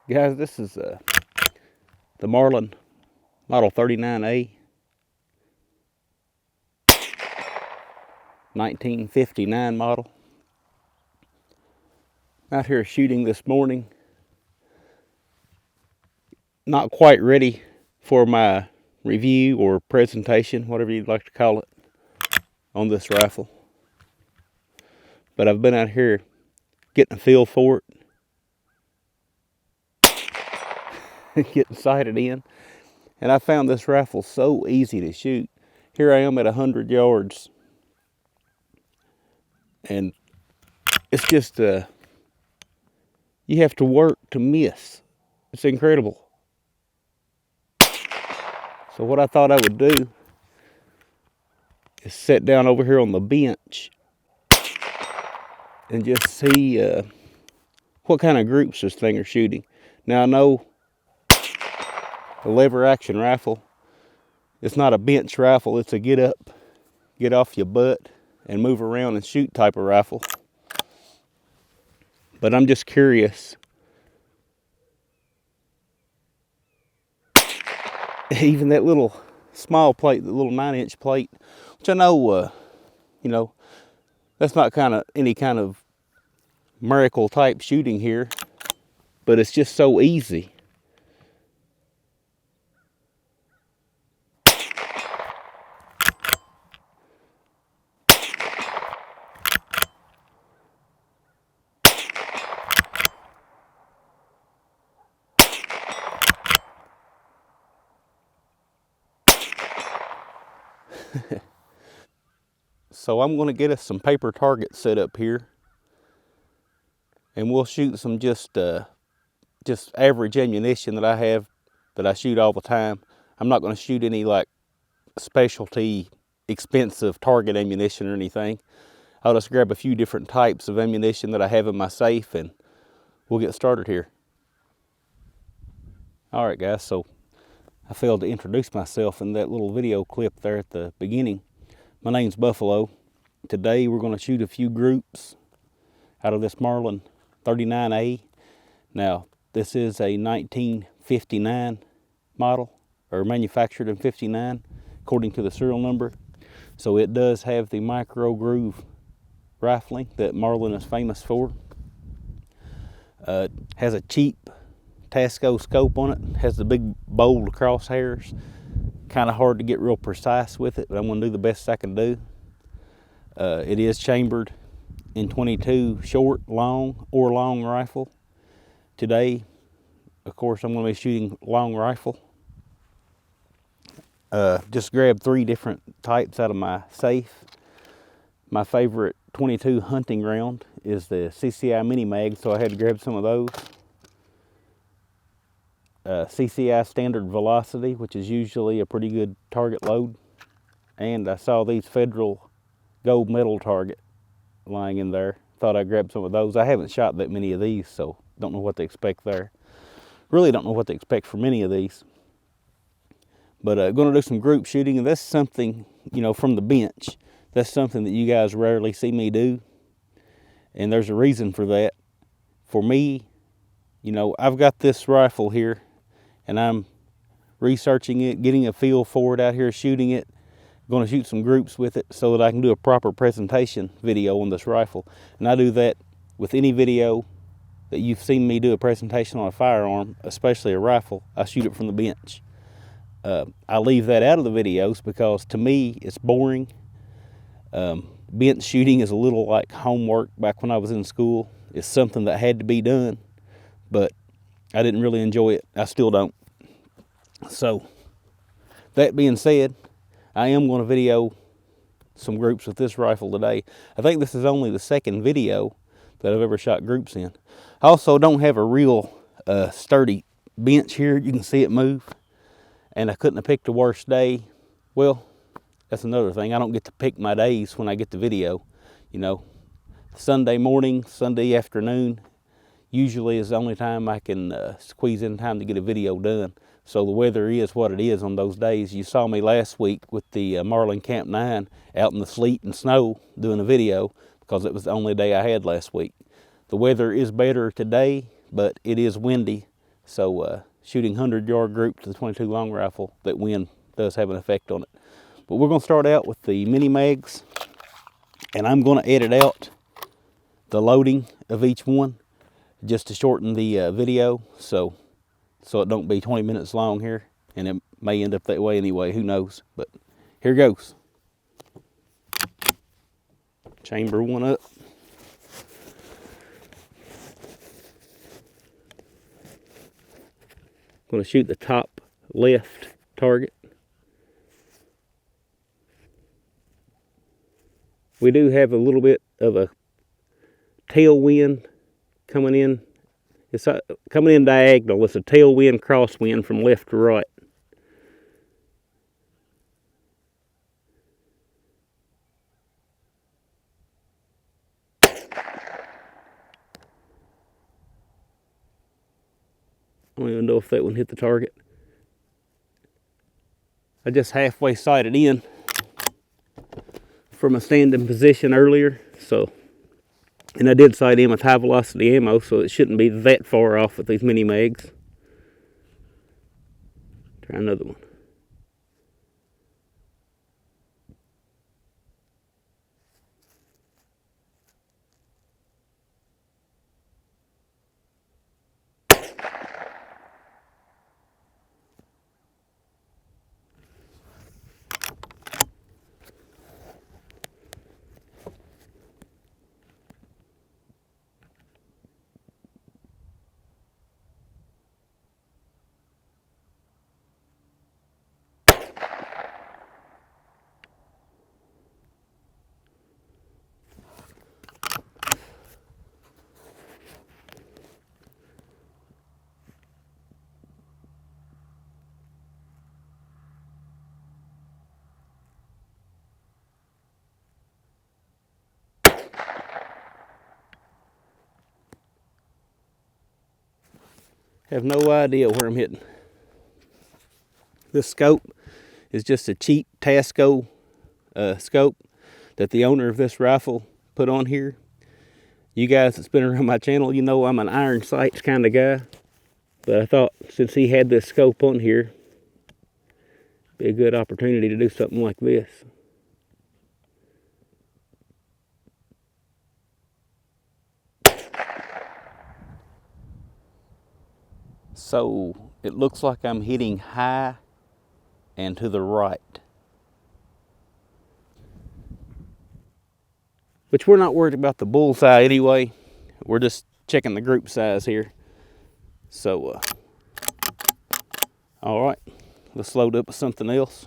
Guys, this is the Marlin Model 39A, 1959 model. Out here shooting this morning. Not quite ready for my review or presentation, whatever you'd like to call it, on this rifle. But I've been out here getting a feel for it. Getting sighted in, and I found this rifle so easy to shoot. Here I am at 100 yards, and it's just you have to work to miss. It's incredible. So what I thought I would do is sit down over here on the bench and just see what kind of groups this thing are shooting. Now I know a lever action rifle, it's not a bench rifle, it's a get up, get off your butt and move around and shoot type of rifle. But I'm just curious. Even that little small plate, the little 9-inch plate, which I know, you know, that's not any kind of miracle type shooting here, but it's just so easy. So I'm going to get us some paper targets set up here, and we'll shoot some just average ammunition that I have, that I shoot all the time. I'm not going to shoot any like specialty expensive target ammunition or anything. I'll just grab a few different types of ammunition that I have in my safe, and we'll get started here. All right, guys, so I failed to introduce myself in that little video clip there at the beginning. My name's Buffalo. Today we're going to shoot a few groups out of this Marlin 39A. Now, this is a 1959 model, or manufactured in 59, according to the serial number. So it does have the micro groove rifling that Marlin is famous for. Has a cheap Tasco scope on it. Has the big bold crosshairs. Kind of hard to get real precise with it, but I'm going to do the best I can do. It is chambered in 22 short, long, or long rifle. Today, of course, I'm going to be shooting long rifle. Just grabbed 3 different types out of my safe. My favorite 22 hunting round is the CCI Mini-Mags, so I had to grab some of those. CCI standard velocity, which is usually a pretty good target load. And I saw these Federal gold medal target lying in there. Thought I'd grab some of those. I haven't shot that many of these, so don't know what to expect there. Really don't know what to expect from any of these. But going to do some group shooting, and that's something, you know, from the bench. That's something that you guys rarely see me do. And there's a reason for that. For me, you know, I've got this rifle here, and I'm researching it, getting a feel for it out here, shooting it. I'm going to shoot some groups with it so that I can do a proper presentation video on this rifle. And I do that with any video that you've seen me do a presentation on a firearm, especially a rifle. I shoot it from the bench. I leave that out of the videos because to me it's boring. Bench shooting is a little like homework back when I was in school. It's something that had to be done, but I didn't really enjoy it. I still don't. So, that being said, I am going to video some groups with this rifle today. I think this is only the second video that I've ever shot groups in. I also don't have a real sturdy bench here. You can see it move. And I couldn't have picked a worse day. Well, that's another thing. I don't get to pick my days when I get the video. You know, Sunday morning, Sunday afternoon, usually is the only time I can squeeze in time to get a video done. So the weather is what it is on those days. You saw me last week with the Marlin Camp 9 out in the sleet and snow doing a video because it was the only day I had last week. The weather is better today, but it is windy. So shooting 100-yard group to the 22 long rifle, that wind does have an effect on it. But we're going to start out with the Mini-Mags, and I'm going to edit out the loading of each one just to shorten the video, so it don't be 20 minutes long here, and it may end up that way anyway, who knows. But here goes. Chamber one up. I'm going to shoot the top left target. We do have a little bit of a tailwind coming in. It's coming in diagonal. It's a tailwind crosswind from left to right. I don't even know if that one hit the target. I just halfway sighted in from a standing position earlier, and I did sight in with high velocity ammo, so it shouldn't be that far off with these Mini-Mags. Try another one. Have no idea where I'm hitting. This scope is just a cheap Tasco scope that the owner of this rifle put on here. You guys that's been around my channel, you know I'm an iron sights kind of guy. But I thought since he had this scope on here, it'd be a good opportunity to do something like this. So it looks like I'm hitting high and to the right. Which we're not worried about the bullseye anyway. We're just checking the group size here. So, all right, let's load up with something else.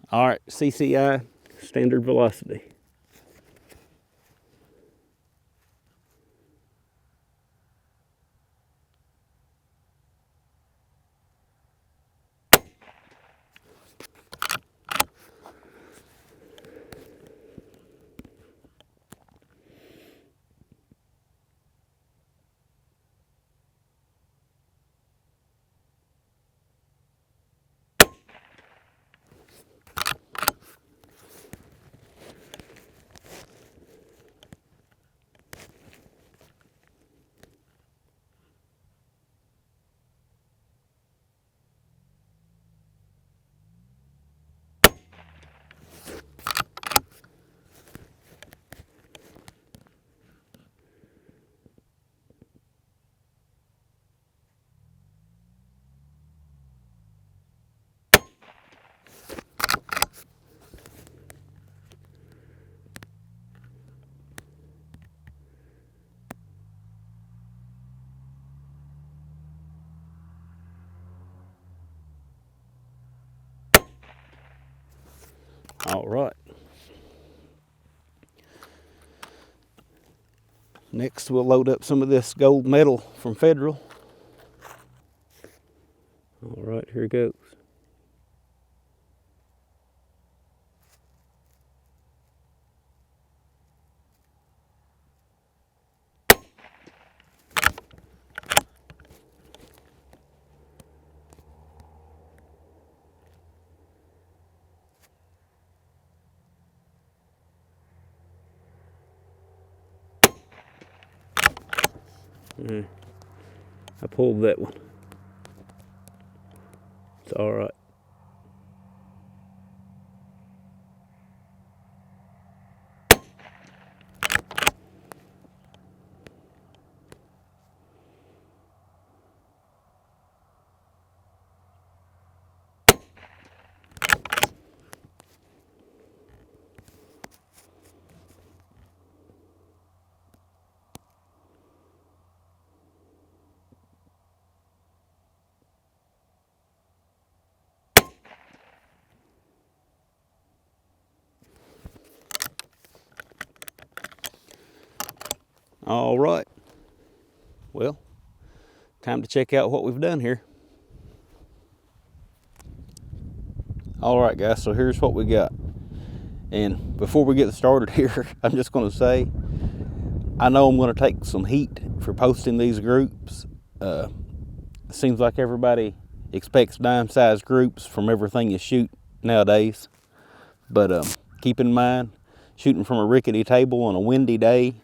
All right, CCI standard velocity. All right. Next, we'll load up some of this gold metal from Federal. All right, here goes. I pulled that one. It's all right. All right. Well, time to check out what we've done here. All right, guys, so here's what we got. And before we get started here, I'm just going to say, I know I'm going to take some heat for posting these groups. It seems like everybody expects dime-sized groups from everything you shoot nowadays. But keep in mind, shooting from a rickety table on a windy day,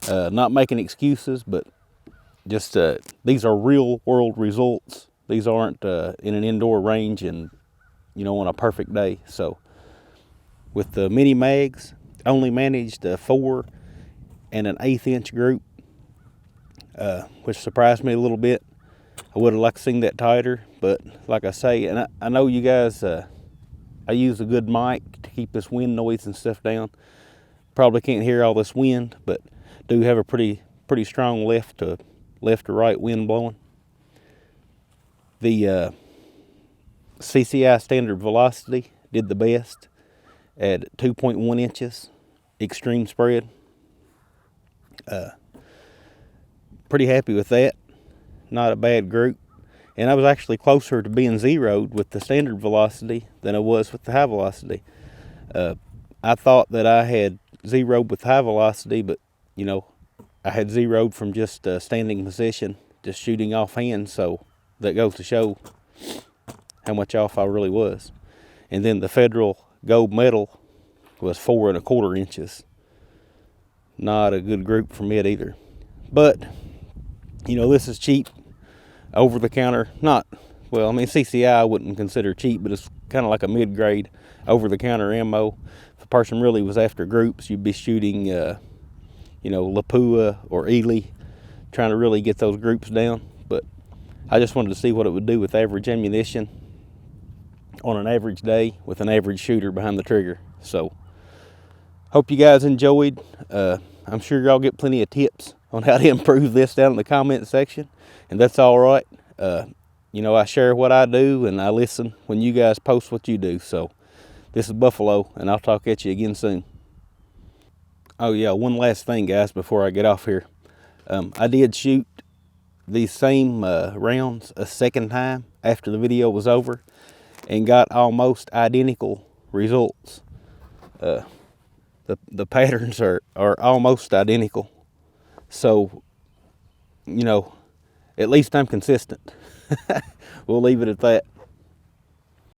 not making excuses, but just these are real world results. These aren't in an indoor range and, you know, on a perfect day. So with the Mini-Mags, I only managed a 4 1/8 inch group, which surprised me a little bit. I would have liked to seen that tighter, but like I say, and I know you guys, I use a good mic to keep this wind noise and stuff down. Probably can't hear all this wind, but do have a pretty strong left to right wind blowing. The CCI standard velocity did the best at 2.1 inches extreme spread. Pretty happy with that. Not a bad group. And I was actually closer to being zeroed with the standard velocity than I was with the high velocity. I thought that I had zeroed with high velocity, but you know, I had zeroed from just standing position, just shooting offhand. So that goes to show how much off I really was. And then the federal gold medal was 4 1/4 inches. Not a good group from it either. But, you know, this is cheap, over the counter. Not, well, I mean, CCI I wouldn't consider cheap, but it's kind of like a mid-grade over the counter ammo. If a person really was after groups, you'd be shooting, you know, Lapua or Ely, trying to really get those groups down. But I just wanted to see what it would do with average ammunition on an average day with an average shooter behind the trigger. So, hope you guys enjoyed. I'm sure y'all get plenty of tips on how to improve this down in the comment section, and that's all right. You know, I share what I do, and I listen when you guys post what you do. So, this is Buffalo, and I'll talk at you again soon. Oh yeah, one last thing, guys, before I get off here. I did shoot these same rounds a second time after the video was over, and got almost identical results. The patterns are almost identical. So, you know, at least I'm consistent. We'll leave it at that.